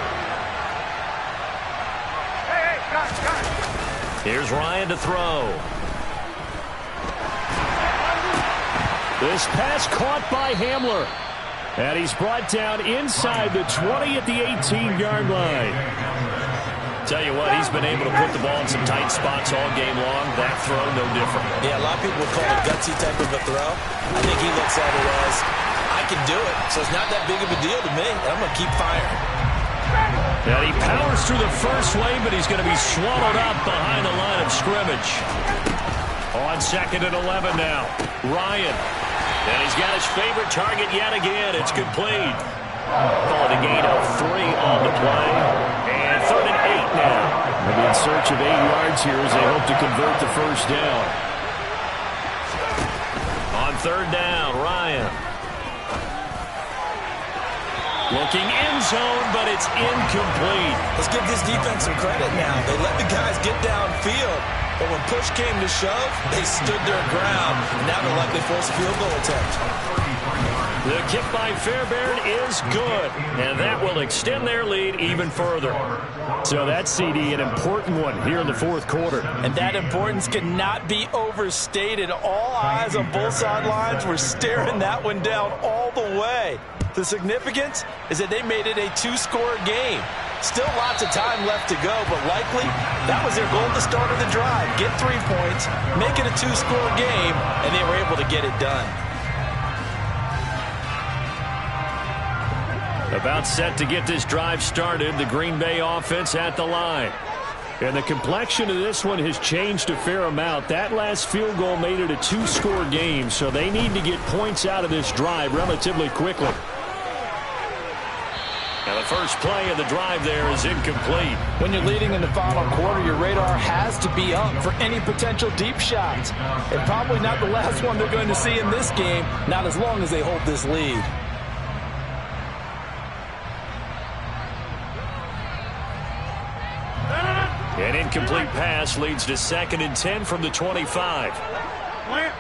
F: Hey, cut.
C: Here's Ryan to throw. This pass caught by Hamler. And he's brought down inside the 20 at the 18-yard line. Tell you what, he's been able to put the ball in some tight spots all game long. That throw, no different.
D: Yeah, a lot of people would call it a gutsy type of a throw. I think he looks at it as, I can do it, so it's not that big of a deal to me. I'm going to keep firing.
C: And he powers through the first wave, but he's going to be swallowed up behind the line of scrimmage. On 2nd and 11 now, Ryan. And he's got his favorite target yet again. It's complete. Call it a gain of 3 on the play. And 3rd and 8 now. They'll be in search of 8 yards here as they hope to convert the first down. On 3rd down, Ryan. Looking end zone, but it's incomplete.
D: Let's give this defense some credit now. They let the guys get downfield, but when push came to shove, they stood their ground, and now they're likely force a field goal attempt.
C: The kick by Fairbairn is good, and that will extend their lead even further. So that's, CD, an important one here in the fourth quarter.
D: And that importance cannot be overstated. All eyes on both sidelines were staring that one down all the way. The significance is that they made it a 2-score game. Still lots of time left to go, but likely that was their goal at the start of the drive. Get 3 points, make it a 2-score game, and they were able to get it done.
C: About set to get this drive started, the Green Bay offense at the line. And the complexion of this one has changed a fair amount. That last field goal made it a 2-score game, so they need to get points out of this drive relatively quickly. And the first play of the drive there is incomplete.
D: When you're leading in the final quarter, your radar has to be up for any potential deep shots. And probably not the last one they're going to see in this game, not as long as they hold this lead.
C: An incomplete pass leads to 2nd and 10 from the 25.
F: Plant.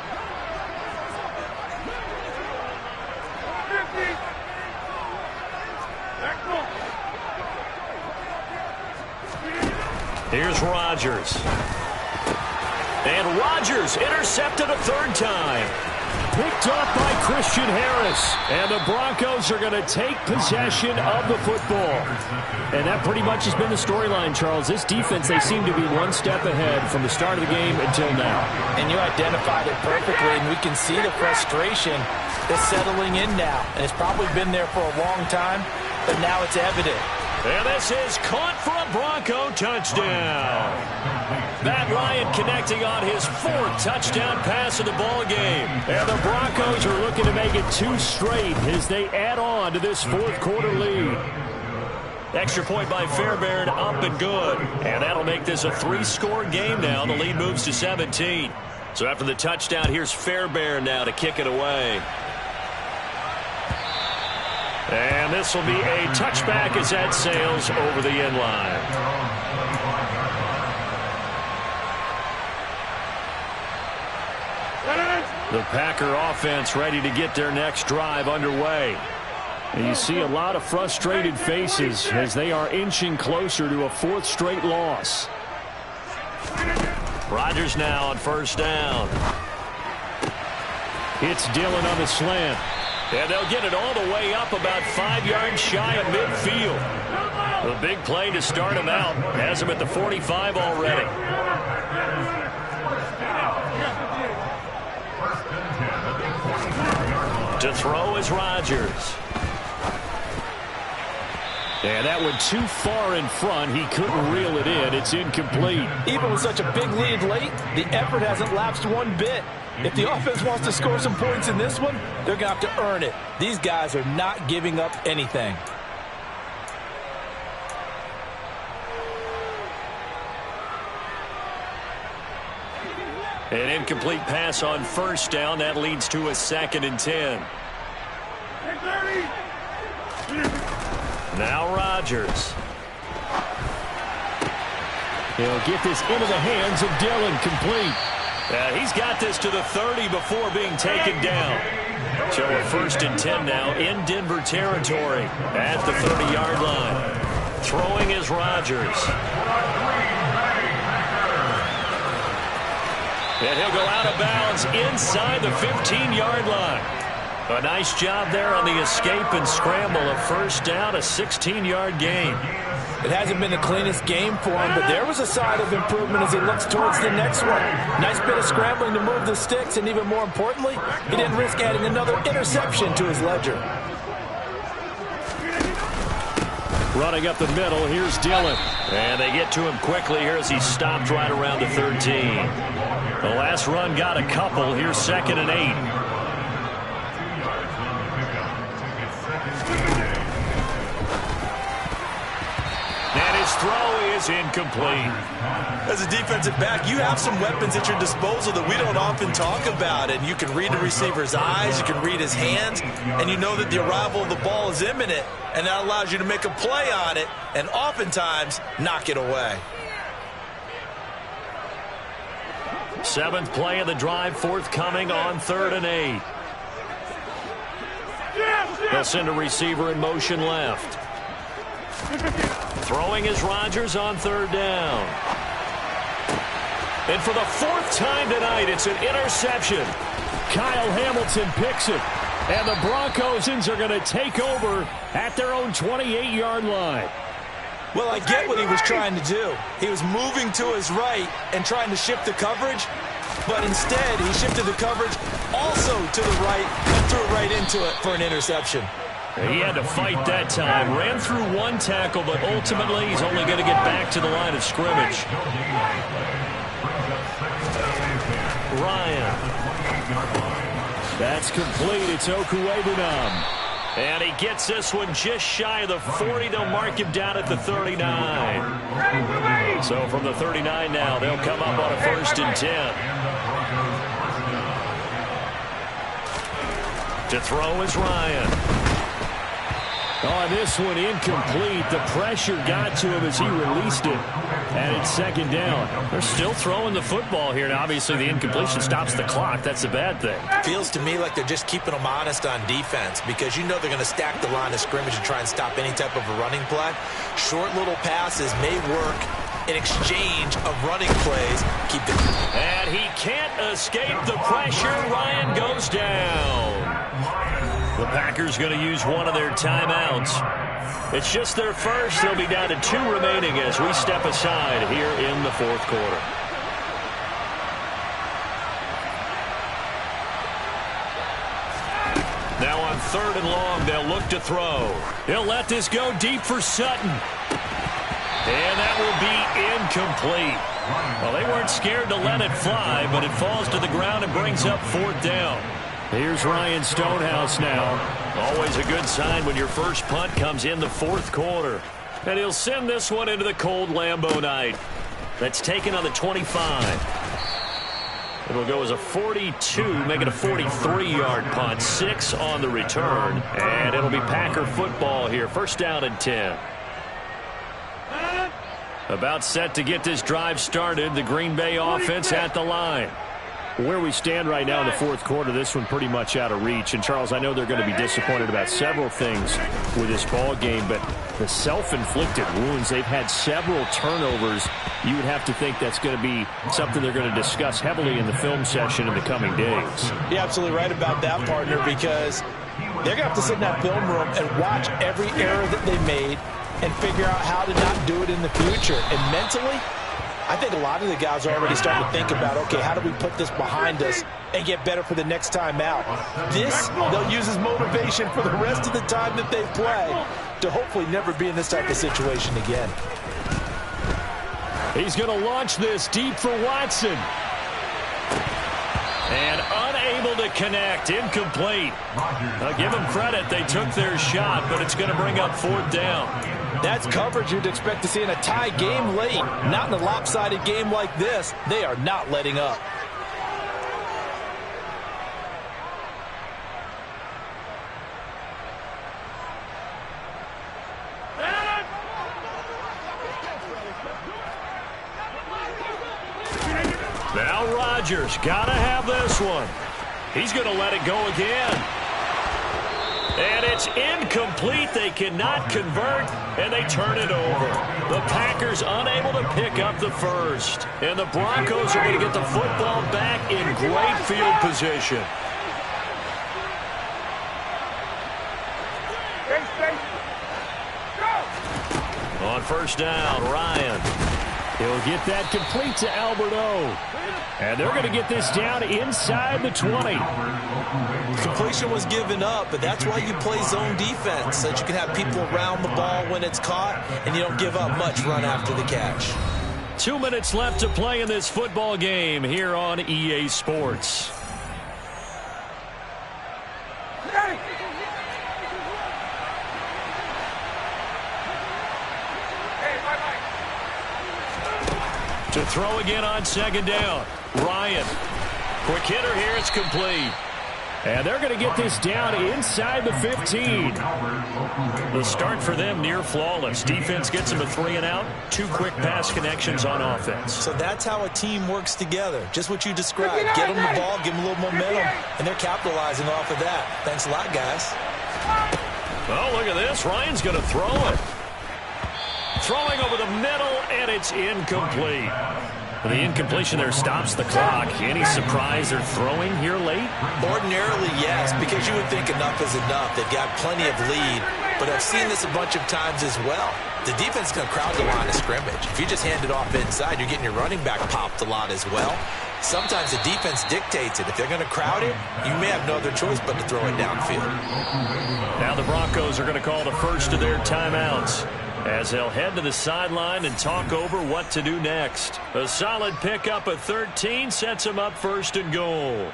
F: 50.
C: Here's Rodgers. And Rodgers intercepted a 3rd time. Picked up by Christian Harris. And the Broncos are going to take possession of the football. And that pretty much has been the storyline, Charles. This defense, they seem to be one step ahead from the start of the game until now.
D: And you identified it perfectly, and we can see the frustration that's settling in now. And it's probably been there for a long time, but now it's evident.
C: And this is caught for a Bronco touchdown. Matt Ryan connecting on his 4th touchdown pass of the ball game. And the Broncos are looking to make it 2 straight as they add on to this fourth quarter lead. Extra point by Fairbairn, up and good. And that'll make this a 3-score game now. The lead moves to 17. So after the touchdown, here's Fairbairn now to kick it away. And this will be a touchback as that sails over the end line. The Packer offense ready to get their next drive underway. And you see a lot of frustrated faces as they are inching closer to a 4th straight loss. Rodgers now on 1st down. It's Dillon on the slant. And they'll get it all the way up about 5 yards shy of midfield. The big play to start him out. Has him at the 45 already. To throw is Rodgers. And that went too far in front. He couldn't reel it in. It's incomplete.
D: Even with such a big lead late, the effort hasn't lapsed one bit. If the offense wants to score some points in this one, they're going to have to earn it. These guys are not giving up anything.
C: An incomplete pass on first down. That leads to a 2nd and 10. Now Rodgers.
F: He'll get this into the hands of Dillon, complete.
C: He's got this to the 30 before being taken down. So a 1st and 10 now in Denver territory at the 30-yard line. Throwing is Rodgers. And he'll go out of bounds inside the 15-yard line. A nice job there on the escape and scramble. A 1st down, a 16-yard gain.
D: It hasn't been the cleanest game for him, but there was a sign of improvement as he looks towards the next one. Nice bit of scrambling to move the sticks, and even more importantly, he didn't risk adding another interception to his ledger.
C: Running up the middle, here's Dillon. And they get to him quickly here as he stopped right around the 13. The last run got a couple. Here's 2nd and 8. Throw is incomplete.
E: As a defensive back, you have some weapons at your disposal that we don't often talk about. And you can read the receiver's eyes, you can read his hands, and you know that the arrival of the ball is imminent, and that allows you to make a play on it and oftentimes knock it away.
C: 7th play of the drive forthcoming on 3rd and 8. They'll send a receiver in motion left. Throwing is Rodgers on 3rd down. And for the 4th time tonight, it's an interception.
F: Kyle Hamilton picks it. And the Broncosians are going to take over at their own 28-yard line.
D: Well, I get what he was trying to do. He was moving to his right and trying to shift the coverage, but instead he shifted the coverage also to the right and threw it right into it for an interception.
C: He had to fight that time. Ran through one tackle, but ultimately he's only going to get back to the line of scrimmage. Ryan.
F: That's complete. It's Okuwebunam.
C: And he gets this one just shy of the 40. They'll mark him down at the 39. So from the 39 now, they'll come up on a 1st and 10. To throw is Ryan.
F: Oh, this one incomplete. The pressure got to him as he released it. And it's 2nd down.
C: They're still throwing the football here. And obviously the incompletion stops the clock. That's the bad thing.
E: Feels to me like they're just keeping them honest on defense because you know they're going to stack the line of scrimmage and try and stop any type of a running play. Short little passes may work in exchange of running plays. Keep the...
C: And he can't escape the pressure. Ryan goes down. The Packers going to use one of their timeouts. It's just their first. They'll be down to 2 remaining as we step aside here in the 4th quarter. Now on 3rd and long, they'll look to throw. He'll let this go deep for Sutton. And that will be incomplete. Well, they weren't scared to let it fly, but it falls to the ground and brings up 4th down.
F: Here's Ryan Stonehouse now.
C: Always a good sign when your first punt comes in the 4th quarter. And he'll send this one into the cold Lambeau night. That's taken on the 25. It'll go as a 42, make it a 43-yard punt. 6 on the return. And it'll be Packer football here. 1st down and 10. About set to get this drive started. The Green Bay offense at the line.
F: Where we stand right now in the 4th quarter, this one pretty much out of reach. And, Charles, I know they're going to be disappointed about several things with this ball game, but the self-inflicted wounds, they've had several turnovers. You would have to think that's going to be something they're going to discuss heavily in the film session in the coming days.
D: You're absolutely right about that, partner, because they're going to have to sit in that film room and watch every error that they made, and figure out how to not do it in the future. And mentally, I think a lot of the guys are already starting to think about, okay, how do we put this behind us and get better for the next time out? This, they'll use as motivation for the rest of the time that they play to hopefully never be in this type of situation again.
C: He's going to launch this deep for Watson. And unable to connect, incomplete. I'll give them credit, they took their shot, but it's going to bring up 4th down.
D: That's coverage you'd expect to see in a tie game late. Not in a lopsided game like this. They are not letting up.
C: Now Rodgers got to have this one. He's going to let it go again. And it's incomplete. They cannot convert, and they turn it over. The Packers unable to pick up the first. And the Broncos are going to get the football back in great field position. On 1st down, Ryan. He'll get that complete to Alberto. And they're going to get this down inside the 20.
E: Completion was given up, but that's why you play zone defense, so that you can have people around the ball when it's caught, and you don't give up much run after the catch.
C: 2 minutes left to play in this football game here on EA Sports. To throw again on 2nd down. Ryan. Quick hitter here. It's complete. And they're going to get this down inside the 15. The start for them near flawless. Defense gets them a 3 and out. 2 quick pass connections on offense.
E: So that's how a team works together. Just what you described. Get them the ball, give them a little momentum, and they're capitalizing off of that. Thanks a lot, guys.
C: Oh, look at this. Ryan's going to throw it. Throwing over the middle, and it's incomplete. The incompletion there stops the clock. Any surprise they're throwing here late?
E: Ordinarily, yes, because you would think enough is enough. They've got plenty of lead, but I've seen this a bunch of times as well. The defense is going to crowd the line of scrimmage. If you just hand it off inside, you're getting your running back popped a lot as well. Sometimes the defense dictates it. If they're going to crowd it, you may have no other choice but to throw it downfield.
C: Now the Broncos are going to call the first of their timeouts, as they'll head to the sideline and talk over what to do next. A solid pickup of 13 sets them up 1st and goal.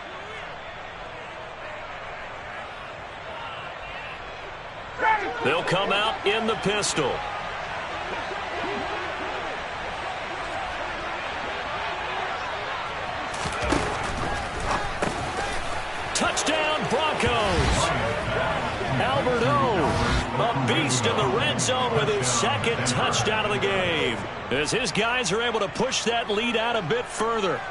C: They'll come out in the pistol. Touchdown Broncos. Alberto, a beast in the red zone with his 2nd touchdown of the game, as his guys are able to push that lead out a bit further.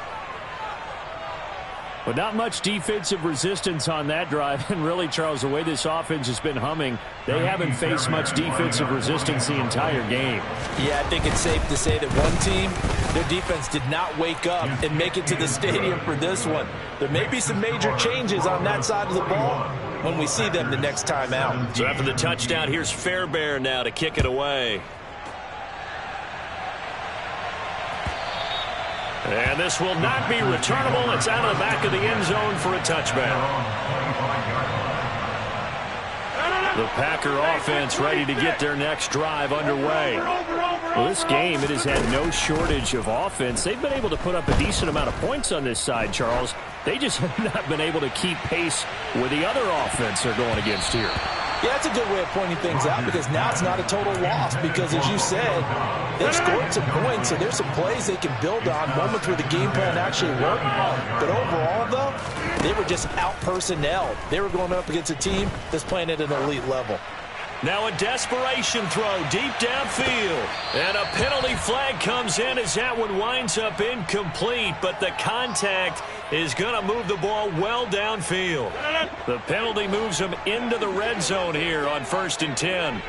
C: But not much defensive resistance on that drive. And really, Charles, the way this offense has been humming, they haven't faced much defensive resistance the entire game.
D: Yeah, I think it's safe to say that one team, their defense did not wake up and make it to the stadium for this one. There may be some major changes on that side of the ball when we see them the next time out.
C: So after the touchdown, here's Fairbairn now to kick it away. And this will not be returnable. It's out of the back of the end zone for a touchback. The Packer offense ready to get their next drive underway. Well, this game, it has had no shortage of offense. They've been able to put up a decent amount of points on this side, Charles. They just have not been able to keep pace with the other offense they're going against here.
D: Yeah, that's a good way of pointing things out, because now it's not a total loss, because as you said, they've scored some points, so there's some plays they can build on, moments where the game plan actually worked. But overall, though, they were just out-personnelled. They were going up against a team that's playing at an elite level.
C: Now a desperation throw deep downfield. And a penalty flag comes in as that one winds up incomplete, but the contact is going to move the ball well downfield. The penalty moves him into the red zone here on 1st and 10.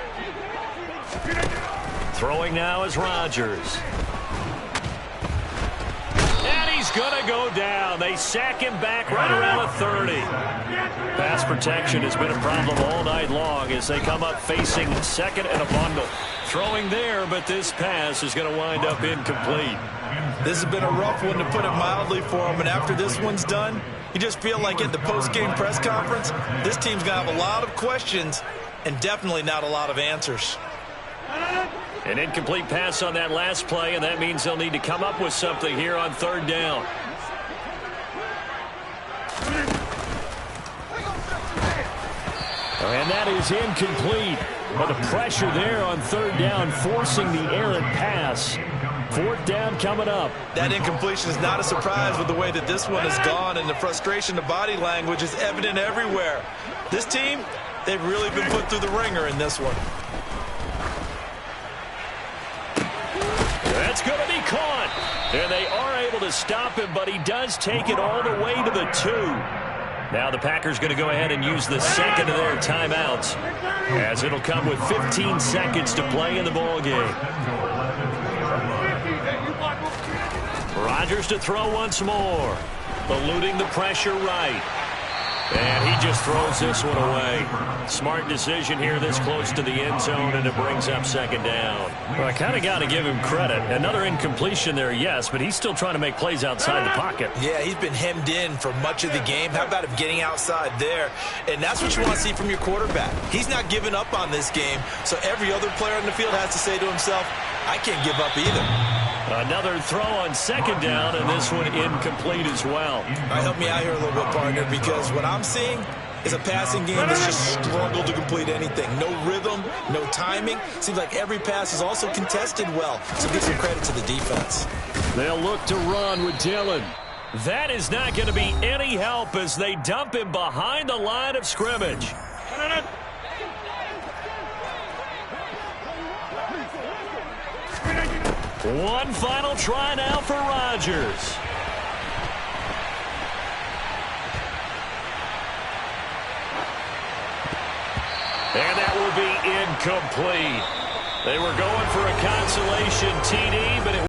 C: Throwing now is Rodgers. And he's going to go down. They sack him back right around the 30. Pass protection has been a problem all night long as they come up facing 2nd and a bundle. Throwing there, but this pass is going to wind up incomplete.
E: This has been a rough one, to put it mildly, for him. And after this one's done, you just feel like at the post-game press conference, this team's going to have a lot of questions and definitely not a lot of answers.
C: An incomplete pass on that last play, and that means they'll need to come up with something here on third down. And that is incomplete. But the pressure there on third down, forcing the errant pass. Fourth down coming up.
E: That incompletion is not a surprise with the way that this one has gone, and the frustration, the body language is evident everywhere. This team, they've really been put through the ringer in this one.
C: That's going to be caught. And they are able to stop him, but he does take it all the way to the 2. Now the Packers going to go ahead and use the second of their timeouts, as it'll come with 15 seconds to play in the ball game. Rodgers to throw once more, eluding the pressure right. And he just throws this one away. Smart decision here this close to the end zone, and it brings up second down. Well, I kind of got to give him credit. Another incompletion there, yes, but he's still trying to make plays outside the pocket.
E: Yeah, he's been hemmed in for much of the game. How about him getting outside there? And that's what you want to see from your quarterback. He's not giving up on this game, so every other player on the field has to say to himself, I can't give up either.
C: Another throw on second down, and this one incomplete as well.
E: All right, help me out here a little bit, partner, because what I'm seeing is a passing game that's just struggled to complete anything. No rhythm, no timing. Seems like every pass is also contested well, so give some credit to the defense.
C: They'll look to run with Dillon. That is not going to be any help as they dump him behind the line of scrimmage. One final try now for Rodgers. And that will be incomplete. They were going for a consolation TD, but it